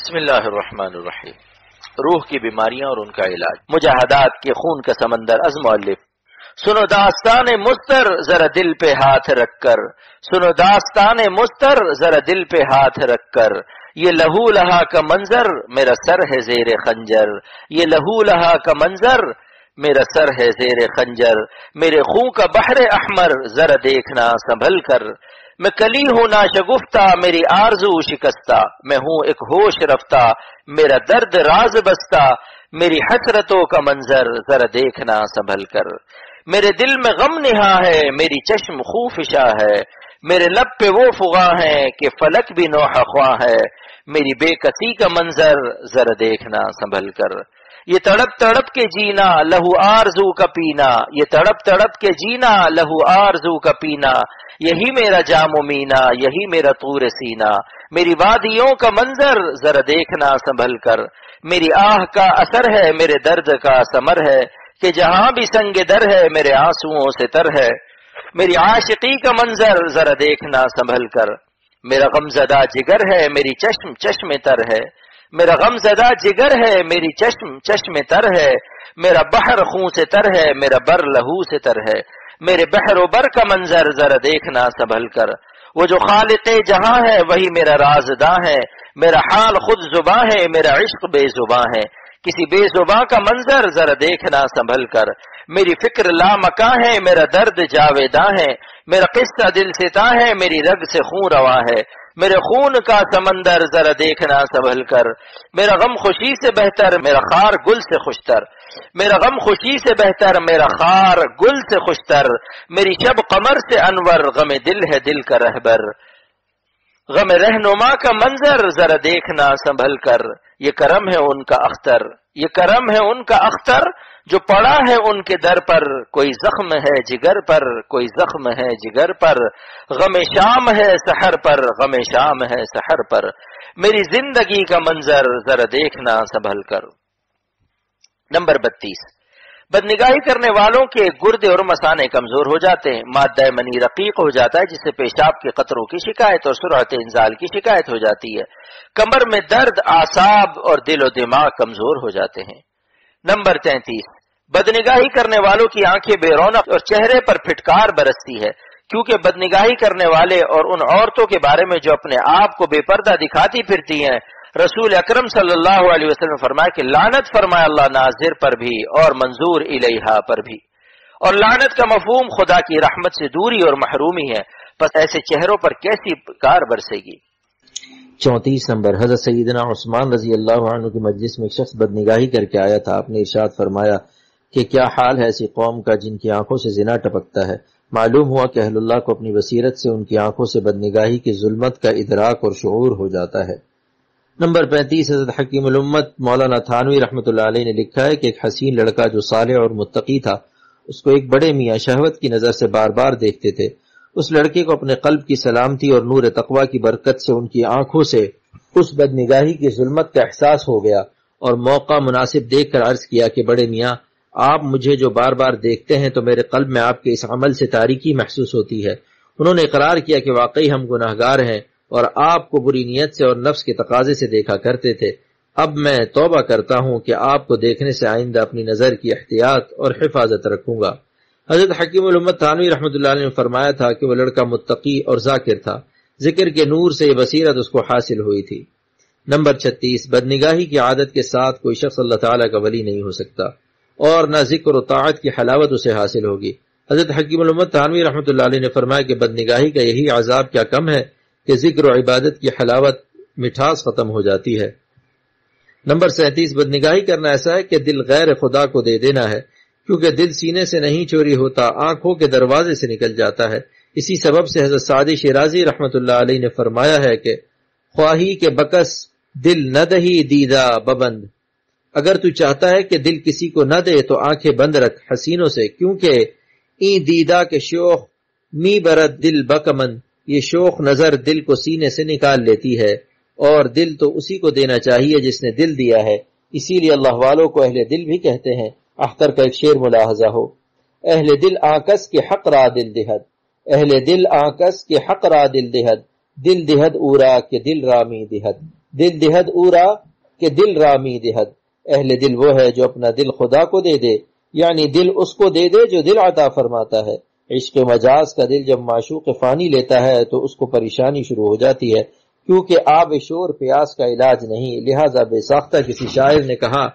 بسم اللہ الرحمن الرحیم. روح کی بیماریاں اور ان کا علاج. مجاہدات کے خون کا سمندر. از مؤلف. سنو داستان مستر ذرا دل پہ ہاتھ رکھ کر، سنو داستان مستر ذرا دل پہ ہاتھ رکھ کر، یہ لہو لہا کا منظر میرا سر ہے زیر خنجر، یہ لہو لہا کا منظر میرا سر ہے زیر خنجر، میرے خون کا بحر احمر ذرا دیکھنا سنبھل کر، میں کلی ہوں ناشگفتہ میری آرزو شکستہ، میں ہوں ایک ہوش رفتہ میرا درد راز بستہ، میری حسرتوں کا منظر ذرا دیکھنا سنبھل کر، میرے دل میں غم نہا ہے میری چشم خوفشا ہے، میرے لب پہ وہ فغاں ہے کہ فلک بھی نوحہ خواں ہے، میری بے کسی کا منظر ذرا دیکھنا سنبھل کر، یہ تڑپ تڑپ کے جینا لہو آرزو کا پینا، یہ تڑپ تڑپ کے جینا لہو آرزو کا پینا، یہی میرا جام و مینا یہی میرا طور سینا، میری وادیوں کا منظر ذرا دیکھنا سنبھل کر، میری آہ کا اثر ہے میرے درد کا ثمر ہے کہ جہاں بھی سنگ در ہے میرے آنسوؤں سے تر ہے، میری عاشقی کا منظر ذرا دیکھنا سنبھل کر، میرا غم زدہ جگر ہے میری چشم چشم تر ہے، میرا غم زدہ جگر ہے میری چشم چشم تر ہے، میرا بحر خون سے تر ہے میرا بر لہو سے تر ہے، میرے بحر و بر کا منظر ذرا دیکھنا سنبھل کر، وہ جو خالق جہاں ہے وہی میرا رازداں ہے، میرا حال خود زباں ہے میرا عشق بے زباں ہے، کسی بے زباں کا منظر ذرا دیکھنا سنبھل کر، میری فکر لامکاں ہے میرا درد جاویداں ہے، میرا قصہ دل ستا ہے میری رگ سے خون رواں ہے، میرے خون کا سمندر ذرا دیکھنا سنبھل کر، میرا غم خوشی سے بہتر میرا خار گل سے خوشتر، میرا غم خوشی سے بہتر میرا خار گل سے خوشتر، میری شب قمر سے انور غم دل ہے دل کا رہبر، غم رہنما کا منظر ذرا دیکھنا سنبھل کر، یہ کرم ہے ان کا اختر، یہ کرم ہے ان کا اختر جو پڑا ہے ان کے در پر، کوئی زخم ہے جگر پر کوئی زخم ہے جگر پر، غم شام ہے سحر پر غم شام ہے سحر پر، میری زندگی کا منظر ذرا دیکھنا سنبھل کر۔ نمبر 32، بدنگاہی کرنے والوں کے گردے اور مثانے کمزور ہو جاتے ہیں، مادہ منی رقیق ہو جاتا ہے جس سے پیشاب کے قطروں کی شکایت اور سرعت انزال کی شکایت ہو جاتی ہے، کمر میں درد، اعصاب اور دل و دماغ کمزور ہو جاتے ہیں۔ نمبر 33، بدنگاہی کرنے والوں کی آنکھیں بے رونق اور چہرے پر پھٹکار برستی ہے، کیونکہ بدنگاہی کرنے والے اور ان عورتوں کے بارے میں جو اپنے آپ کو بے پردہ دکھاتی پھرتی ہیں، رسول اکرم صلی اللہ علیہ وسلم فرمایا کہ لعنت فرمائے اللہ ناظر پر بھی اور منظور الیہا پر بھی، اور لعنت کا مفہوم خدا کی رحمت سے دوری اور محرومی ہے، پس ایسے چہروں پر کیسی کار برسے گی۔ 34 نمبر، حضرت سیدنا عثمان رضی اللہ عنہ کی مجلس میں ایک شخص بدنگاہی کر کے آیا تھا، آپ نے ارشاد فرمایا کہ کیا حال ہے ایسی قوم کا جن کی آنکھوں سے زنا ٹپکتا ہے۔ معلوم ہوا کہ اہل اللہ کو اپنی بصیرت سے ان کی آنکھوں سے بدنگاہی کی ظلمت کا ادراک اور شعور ہو جاتا ہے۔ نمبر 35، حضرت حکیم الامت مولانا تھانوی رحمۃ اللہ علیہ نے لکھا ہے کہ ایک حسین لڑکا جو صالح اور متقی تھا، اس کو ایک بڑے میاں شہوت کی نظر سے بار بار دیکھتے تھے۔ اس لڑکے کو اپنے قلب کی سلامتی اور نور تقوی کی برکت سے ان کی آنکھوں سے اس بدنگاہی کی ظلمت کا احساس ہو گیا، اور موقع مناسب دیکھ کر عرض کیا کہ بڑے میاں، آپ مجھے جو بار بار دیکھتے ہیں تو میرے قلب میں آپ کے اس عمل سے تاریکی محسوس ہوتی ہے۔ انہوں نے اقرار کیا کہ واقعی ہم گناہگار ہیں اور آپ کو بری نیت سے اور نفس کے تقاضے سے دیکھا کرتے تھے۔ اب میں توبہ کرتا ہوں کہ آپ کو دیکھنے سے آئندہ اپنی نظر کی احتیاط اور حفاظت رکھوں گا۔ حضرت حکیم الامت تھانوی رحمۃ اللہ علیہ نے فرمایا تھا کہ وہ لڑکا متقی اور ذاکر تھا، ذکر کے نور سے یہ بصیرت اس کو حاصل ہوئی تھی۔ نمبر 36، بدنگاہی کی عادت کے ساتھ کوئی شخص اللہ تعالیٰ کا ولی نہیں ہو سکتا، اور نہ ذکر و طاعت کی حلاوت اسے حاصل ہوگی۔ حضرت حکیم الامت تھانوی رحمۃ اللہ علیہ نے فرمایا کہ بدنگاہی کا یہی عذاب کیا کم ہے کہ ذکر و عبادت کی حلاوت مٹھاس ختم ہو جاتی ہے۔ نمبر 37، بدنگاہی کرنا ایسا ہے کہ دل غیر خدا کو دے دینا ہے، کیونکہ دل سینے سے نہیں چوری ہوتا، آنکھوں کے دروازے سے نکل جاتا ہے۔ اسی سبب سے حضرت سعدی شیرازی رحمۃ اللہ علیہ نے فرمایا ہے کہ خواہی کے بکس دل نہ دہی دیدہ ببند، اگر تو چاہتا ہے کہ دل کسی کو نہ دے تو آنکھیں بند رکھ حسینوں سے، کیونکہ این دیدہ کے شوق می برد دل بکمن، یہ شوق نظر دل کو سینے سے نکال لیتی ہے، اور دل تو اسی کو دینا چاہیے جس نے دل دیا ہے۔ اسی لیے اللہ والوں کو اہل دل بھی کہتے ہیں۔ اختر کا ایک شعر ملاحظہ ہو، اہل دل آکس کے حق را دل دہد، اہل دل آکس کے حق را دل دہد، دل دہد اورا کے دل رامی دہد، دل دہد اورا کہ دل رامی دہد، اہل دل وہ ہے جو اپنا دل خدا کو دے دے، یعنی دل اس کو دے دے جو دل عطا فرماتا ہے۔ عشق مجاز کا دل جب معشوق فانی لیتا ہے تو اس کو پریشانی شروع ہو جاتی ہے، کیونکہ آب شور پیاس کا علاج نہیں، لہذا بے ساختہ کسی شاعر نے کہا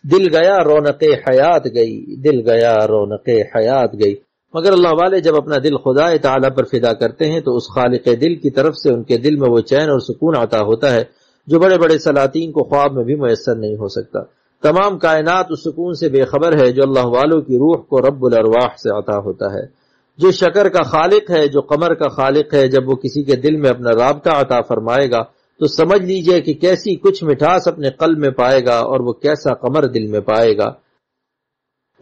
دل گیا رونق حیات گئی، دل گیا رونق حیات گئی۔ مگر اللہ والے جب اپنا دل خدا تعالی پر فدا کرتے ہیں تو اس خالق دل کی طرف سے ان کے دل میں وہ چین اور سکون عطا ہوتا ہے جو بڑے بڑے سلاطین کو خواب میں بھی میسر نہیں ہو سکتا۔ تمام کائنات اس سکون سے بے خبر ہے جو اللہ والوں کی روح کو رب الارواح سے عطا ہوتا ہے۔ جو شکر کا خالق ہے، جو قمر کا خالق ہے، جب وہ کسی کے دل میں اپنا رابطہ عطا فرمائے گا تو سمجھ لیجئے کہ کیسی کچھ مٹھاس اپنے قلب میں پائے گا اور وہ کیسا قمر دل میں پائے گا۔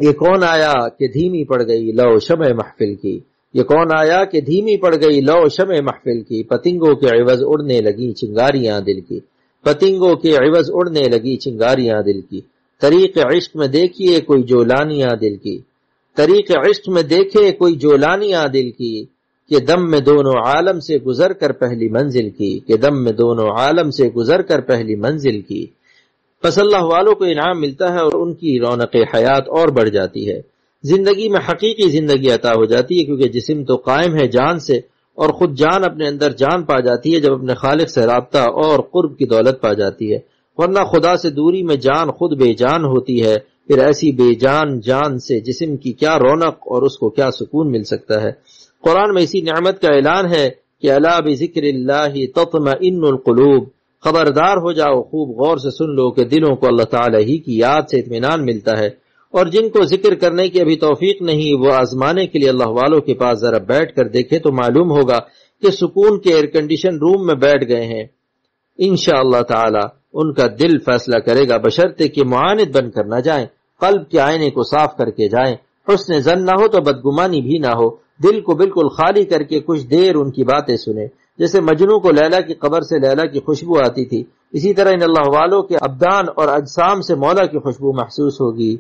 یہ کون آیا کہ دھیمی پڑ گئی لو شمع محفل کی، یہ کون آیا کہ دھیمی پڑ گئی لو شمع محفل کی، پتنگوں کے عوض اڑنے لگی چنگاریاں دل کی، پتنگوں کے عوض اڑنے لگی چنگاریاں دل کی۔ طریق عشق میں دیکھیے کوئی جولانیاں دل کی، طریق عشق میں دیکھے کوئی جولانیاں دل کی، کہ دم میں دونوں عالم سے گزر کر پہلی منزل کی، کہ دم میں دونوں عالم سے گزر کر پہلی منزل کی۔ پس اللہ والوں کو انعام ملتا ہے اور ان کی رونق حیات اور بڑھ جاتی ہے، زندگی میں حقیقی زندگی عطا ہو جاتی ہے، کیونکہ جسم تو قائم ہے جان سے اور خود جان اپنے اندر جان پا جاتی ہے جب اپنے خالق سے رابطہ اور قرب کی دولت پا جاتی ہے، ورنہ خدا سے دوری میں جان خود بے جان ہوتی ہے، پھر ایسی بے جان جان سے جسم کی کیا رونق اور اس کو کیا سکون مل سکتا ہے۔ قرآن میں اسی نعمت کا اعلان ہے کہ الا بذکر اللہ تطمئن القلوب، خبردار ہو جاؤ، خوب غور سے سن لو کہ دلوں کو اللہ تعالی ہی کی یاد سے اطمینان ملتا ہے، اور جن کو ذکر کرنے کی ابھی توفیق نہیں وہ آزمانے کے لیے اللہ والوں کے پاس ذرا بیٹھ کر دیکھے تو معلوم ہوگا کہ سکون کے ایئر کنڈیشن روم میں بیٹھ گئے ہیں۔ انشاءاللہ تعالی ان کا دل فیصلہ کرے گا، بشرطے کہ معاند بن کر نہ جائیں، قلب کے آئینے کو صاف کر کے جائیں، حسن ظن نہ ہو تو بدگمانی بھی نہ ہو، دل کو بالکل خالی کر کے کچھ دیر ان کی باتیں سنیں۔ جیسے مجنوں کو لیلا کی قبر سے لیلا کی خوشبو آتی تھی، اسی طرح ان اللہ والوں کے ابدان اور اجسام سے مولا کی خوشبو محسوس ہوگی،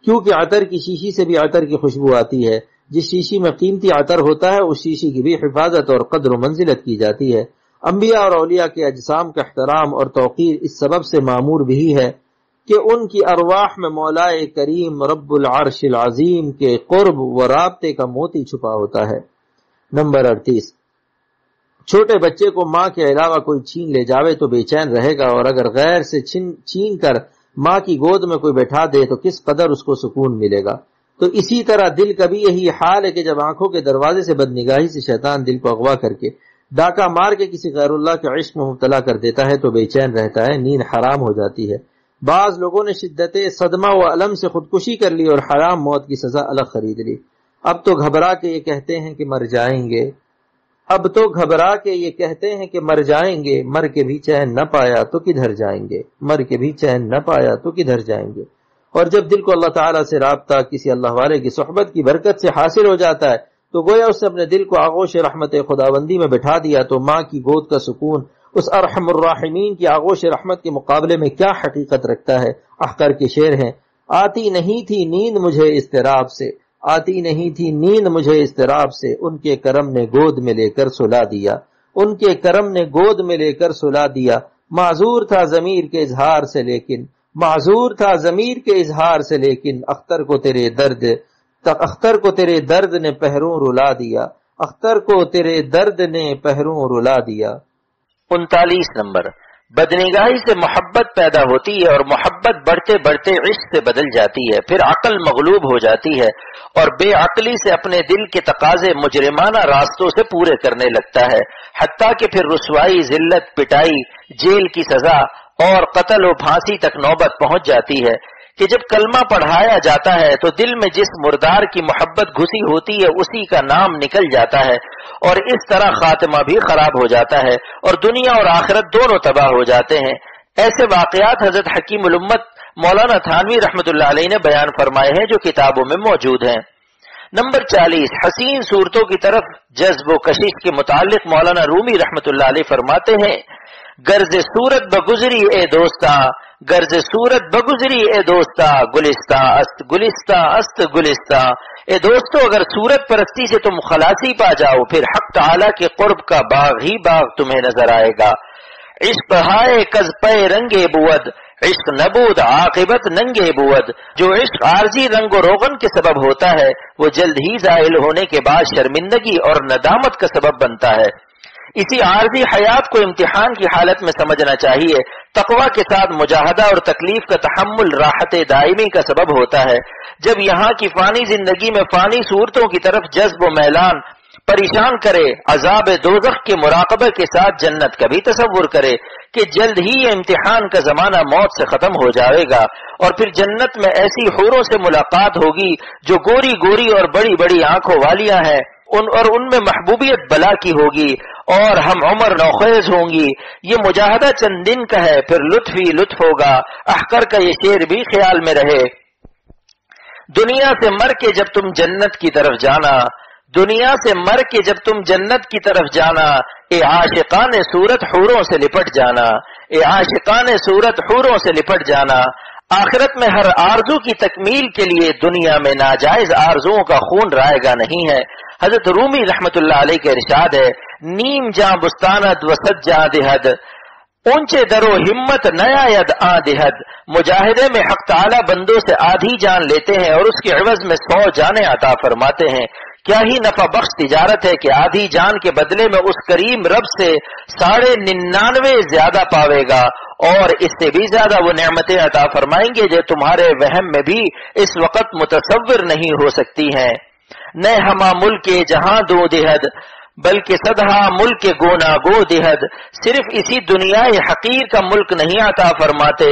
کیونکہ عطر کی شیشی سے بھی عطر کی خوشبو آتی ہے، جس شیشی میں قیمتی عطر ہوتا ہے اس شیشی کی بھی حفاظت اور قدر و منزلت کی جاتی ہے۔ انبیاء اور اولیاء کے اجسام کا احترام اور توقیر اس سبب سے معمور بھی ہے کہ ان کی ارواح میں مولا کریم رب العرش العظیم کے قرب و رابطے کا موتی چھپا ہوتا ہے۔ نمبر 38، چھوٹے بچے کو ماں کے علاوہ کوئی چھین لے جاوے تو بے چین رہے گا، اور اگر غیر سے چھین کر ماں کی گود میں کوئی بیٹھا دے تو کس قدر اس کو سکون ملے گا۔ تو اسی طرح دل کا بھی یہی حال ہے کہ جب آنکھوں کے دروازے سے بدنگاہی سے شیطان دل کو اغوا کر کے ڈاکہ مار کے کسی غیر اللہ کے عشق میں مبتلا کر دیتا ہے تو بے چین رہتا ہے، نیند حرام ہو جاتی ہے۔ بعض لوگوں نے شدت صدمہ و الم سے خودکشی کر لی اور حرام موت کی سزا الگ خرید لی۔ اب تو گھبرا کے یہ کہتے ہیں کہ مر جائیں گے، اب تو گھبرا کے یہ کہتے ہیں کہ مر جائیں گے، مر کے بھی چین نہ پایا تو کدھر جائیں گے، مر کے بھی چین نہ پایا تو کدھر جائیں گے۔ اور جب دل کو اللہ تعالیٰ سے رابطہ کسی اللہ والے کی صحبت کی برکت سے حاصل ہو جاتا ہے تو گویا اس نے اپنے دل کو آغوش رحمت خداوندی میں بٹھا دیا، تو ماں کی گود کا سکون اس ارحم الراحمین کی آغوش رحمت کے مقابلے میں کیا حقیقت رکھتا ہے۔ احقر کے شعر ہیں، آتی نہیں تھی نیند مجھے اضطراب سے، آتی نہیں تھی نیند مجھے اضطراب سے، ان کے کرم نے گود میں لے کر سلا دیا، ان کے کرم نے گود میں لے کر سلا دیا۔ معذور تھا ضمیر کے اظہار سے لیکن، معذور تھا ضمیر کے اظہار سے لیکن، اختر کو تیرے درد نے پہروں رلا دیا، اختر کو تیرے درد نے پہروں رلا دیا۔ 39 نمبر، بدنگاہی سے محبت پیدا ہوتی ہے اور محبت بڑھتے بڑھتے عشق سے بدل جاتی ہے، پھر عقل مغلوب ہو جاتی ہے اور بے عقلی سے اپنے دل کے تقاضے مجرمانہ راستوں سے پورے کرنے لگتا ہے، حتیٰ کہ پھر رسوائی، ذلت، پٹائی، جیل کی سزا اور قتل و پھانسی تک نوبت پہنچ جاتی ہے کہ جب کلمہ پڑھایا جاتا ہے تو دل میں جس مردار کی محبت گھسی ہوتی ہے اسی کا نام نکل جاتا ہے، اور اس طرح خاتمہ بھی خراب ہو جاتا ہے اور دنیا اور آخرت دونوں تباہ ہو جاتے ہیں۔ ایسے واقعات حضرت حکیم الامت مولانا تھانوی رحمۃ اللہ علیہ نے بیان فرمائے ہیں جو کتابوں میں موجود ہیں۔ نمبر 40، حسین صورتوں کی طرف جذب و کشش کے متعلق مولانا رومی رحمۃ اللہ علیہ فرماتے ہیں، غرض صورت بگزری اے دوستا، غرض صورت بگزری اے دوستا، گلستہ است گلستہ است گلستہ۔ اے دوستو اگر صورت پرستی سے تم خلاصی پا جاؤ پھر حق تعالی کے قرب کا باغ ہی باغ تمہیں نظر آئے گا۔ عشق ہائے کز پے رنگے بود، عشق نبود عاقبت ننگے بود۔ جو عشق عارضی رنگ و روغن کے سبب ہوتا ہے وہ جلد ہی زائل ہونے کے بعد شرمندگی اور ندامت کا سبب بنتا ہے۔ اسی عارضی حیات کو امتحان کی حالت میں سمجھنا چاہیے۔ تقوی کے ساتھ مجاہدہ اور تکلیف کا تحمل راحت دائمی کا سبب ہوتا ہے۔ جب یہاں کی فانی زندگی میں فانی صورتوں کی طرف جذب و میلان پریشان کرے، عذاب دوزخ کے مراقبہ کے ساتھ جنت کا بھی تصور کرے کہ جلد ہی یہ امتحان کا زمانہ موت سے ختم ہو جائے گا اور پھر جنت میں ایسی حوروں سے ملاقات ہوگی جو گوری گوری اور بڑی بڑی آنکھوں والیاں ہیں، ان میں محبوبیت بلا کی ہوگی اور ہم عمر نوخیز ہوں گی۔ یہ مجاہدہ چند دن کا ہے، پھر لطف ہی لطف ہوگا۔ احقر کا یہ شعر بھی خیال میں رہے، دنیا سے مر کے جب تم جنت کی طرف جانا، دنیا سے مر کے جب تم جنت کی طرف جانا، اے عاشقان صورت حوروں سے لپٹ جانا، اے عاشقان صورت حوروں سے لپٹ جانا۔ آخرت میں ہر آرزو کی تکمیل کے لیے دنیا میں ناجائز آرزوؤں کا خون رائے گا نہیں ہے۔ حضرت رومی رحمت اللہ علیہ کے ارشاد ہے، نیم جاں بستانت وسط جاں دہد، اونچے درو ہمت نیا ید آ دہد۔ مجاہدے میں حق تعالی بندوں سے آدھی جان لیتے ہیں اور اس کے عوض میں 100 جانیں عطا فرماتے ہیں۔ کیا ہی نفع بخش تجارت ہے کہ آدھی جان کے بدلے میں اس کریم رب سے 99.5 زیادہ پاوے گا اور اس سے بھی زیادہ وہ نعمتیں عطا فرمائیں گے جو تمہارے وہم میں بھی اس وقت متصور نہیں ہو سکتی ہیں۔ نہ ہما ملک جہاں دو دہد بلکہ صدہا ملک گونا گو دہد۔ صرف اسی دنیا حقیر کا ملک نہیں عطا فرماتے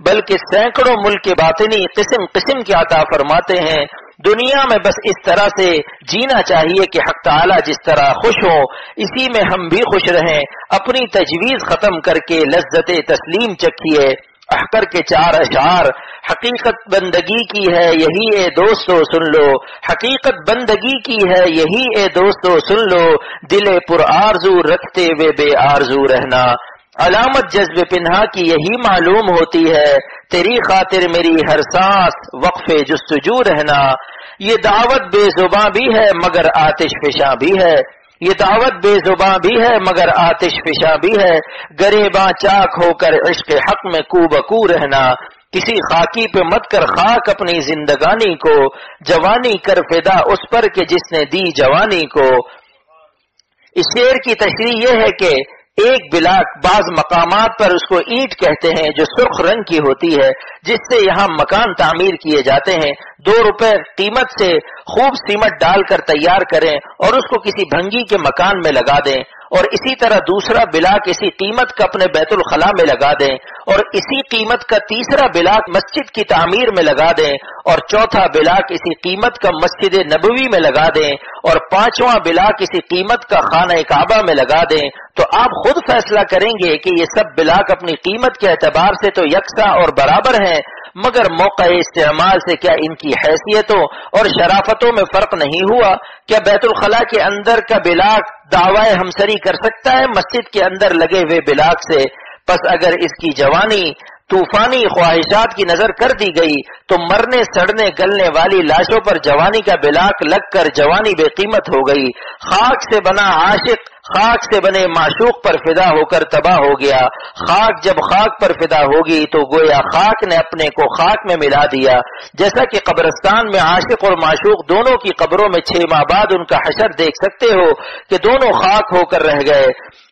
بلکہ سینکڑوں ملک باطنی قسم قسم کے عطا فرماتے ہیں۔ دنیا میں بس اس طرح سے جینا چاہیے کہ حق تعالی جس طرح خوش ہو اسی میں ہم بھی خوش رہیں۔ اپنی تجویز ختم کر کے لذت تسلیم چکھیے۔ احقر کے 4 اشعار، حقیقت بندگی کی ہے یہی اے دوستو سن لو، حقیقت بندگی کی ہے یہی اے دوستو سن لو، دل پر آرزو رکھتے ہوئے بے آرزو رہنا۔ علامت جذب پنہا کی یہی معلوم ہوتی ہے، تیری خاطر میری ہر سانس وقفے جستجو رہنا۔ یہ دعوت بے زباں بھی ہے مگر آتش فشاں بھی ہے، یہ دعوت بے زباں بھی ہے مگر آتش فشاں بھی ہے۔ گریباں چاک ہو کر عشق حق میں کو بکو رہنا، کسی خاکی پہ مت کر خاک اپنی زندگانی کو، جوانی کر فدا اس پر کہ جس نے دی جوانی کو۔ اس شعر کی تشریح یہ ہے کہ ایک بلاک بعض مقامات پر اس کو اینٹ کہتے ہیں جو سرخ رنگ کی ہوتی ہے، جس سے یہاں مکان تعمیر کیے جاتے ہیں۔ 2 روپے قیمت سے خوب سیمنٹ ڈال کر تیار کریں اور اس کو کسی بھنگی کے مکان میں لگا دیں، اور اسی طرح دوسرا بلاک اسی قیمت کا اپنے بیت الخلاء میں لگا دیں، اور اسی قیمت کا تیسرا بلاک مسجد کی تعمیر میں لگا دیں، اور چوتھا بلاک اسی قیمت کا مسجد نبوی میں لگا دیں، اور 5واں بلاک اسی قیمت کا خانہ کعبہ میں لگا دیں، تو آپ خود فیصلہ کریں گے کہ یہ سب بلاک اپنی قیمت کے اعتبار سے تو یکساں اور برابر ہیں، مگر موقع استعمال سے کیا ان کی حیثیتوں اور شرافتوں میں فرق نہیں ہوا؟ کیا بیت الخلاء کے اندر کا بلاک دعوی ہمسری کر سکتا ہے مسجد کے اندر لگے ہوئے بلاک سے؟ پس اگر اس کی جوانی طوفانی خواہشات کی نظر کر دی گئی تو مرنے سڑنے گلنے والی لاشوں پر جوانی کا بلاک لگ کر جوانی بے قیمت ہو گئی۔ خاک سے بنا عاشق خاک سے بنے معشوق پر فدا ہو کر تباہ ہو گیا۔ خاک جب خاک پر فدا ہوگی تو گویا خاک نے اپنے کو خاک میں ملا دیا، جیسا کہ قبرستان میں عاشق اور معشوق دونوں کی قبروں میں 6 ماہ بعد ان کا حشر دیکھ سکتے ہو کہ دونوں خاک ہو کر رہ گئے۔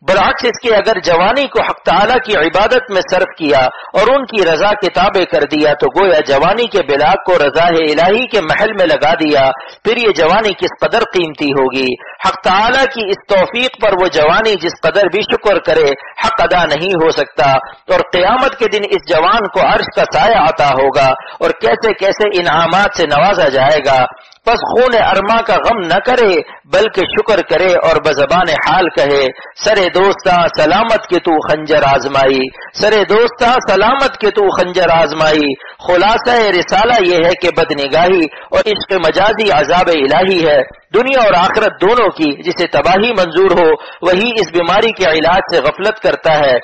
برعکس اس کے اگر جوانی کو حق تعالی کی عبادت میں صرف کیا اور ان کی رضا کے تابع کر دیا تو گویا جوانی کے بلاک کو رضا الہی کے محل میں لگا دیا، پھر یہ جوانی کس قدر قیمتی ہوگی۔ حق تعالی کی اس توفیق پر وہ جوانی جس قدر بھی شکر کرے حق ادا نہیں ہو سکتا، اور قیامت کے دن اس جوان کو عرش کا سایہ عطا ہوگا اور کیسے کیسے انعامات سے نوازا جائے گا۔ پس خون ارما کا غم نہ کرے بلکہ شکر کرے اور بزبان حال کہے، سرے دوستاں سلامت کے تو خنجر آزمائی، سرے دوستاں سلامت کے تو خنجر آزمائی۔ خلاصہ رسالہ یہ ہے کہ بدنگاہی اور عشق مجازی عذاب الہی ہے، دنیا اور آخرت دونوں کی۔ جسے تباہی منظور ہو وہی اس بیماری کے علاج سے غفلت کرتا ہے۔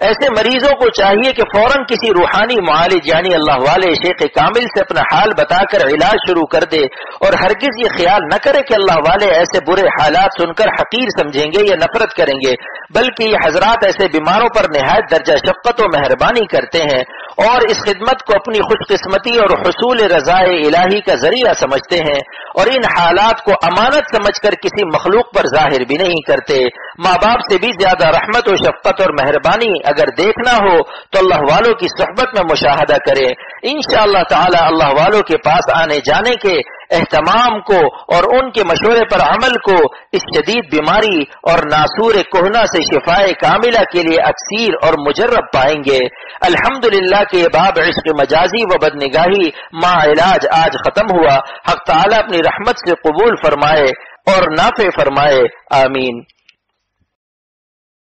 ایسے مریضوں کو چاہیے کہ فوراً کسی روحانی معالج یعنی اللہ والے شیخ کامل سے اپنا حال بتا کر علاج شروع کر دے، اور ہرگز یہ خیال نہ کرے کہ اللہ والے ایسے برے حالات سن کر حقیر سمجھیں گے یا نفرت کریں گے، بلکہ یہ حضرات ایسے بیماروں پر نہایت درجہ شفقت و مہربانی کرتے ہیں اور اس خدمت کو اپنی خوش قسمتی اور حصول رضائے الہی کا ذریعہ سمجھتے ہیں، اور ان حالات کو امانت سمجھ کر کسی مخلوق پر ظاہر بھی نہیں کرتے۔ ماں باپ سے بھی زیادہ رحمت و شفقت اور مہربانی اگر دیکھنا ہو تو اللہ والوں کی صحبت میں مشاہدہ کرے۔ انشاءاللہ تعالی اللہ والوں کے پاس آنے جانے کے اہتمام کو اور ان کے مشورے پر عمل کو اس شدید بیماری اور ناسور کہنا سے شفائے کاملہ کے لیے اکثیر اور مجرب پائیں گے۔ الحمدللہ کہ یہ باب عشق مجازی و بدنگاہی ما علاج آج ختم ہوا۔ حق تعالی اپنی رحمت سے قبول فرمائے اور نافع فرمائے، آمین۔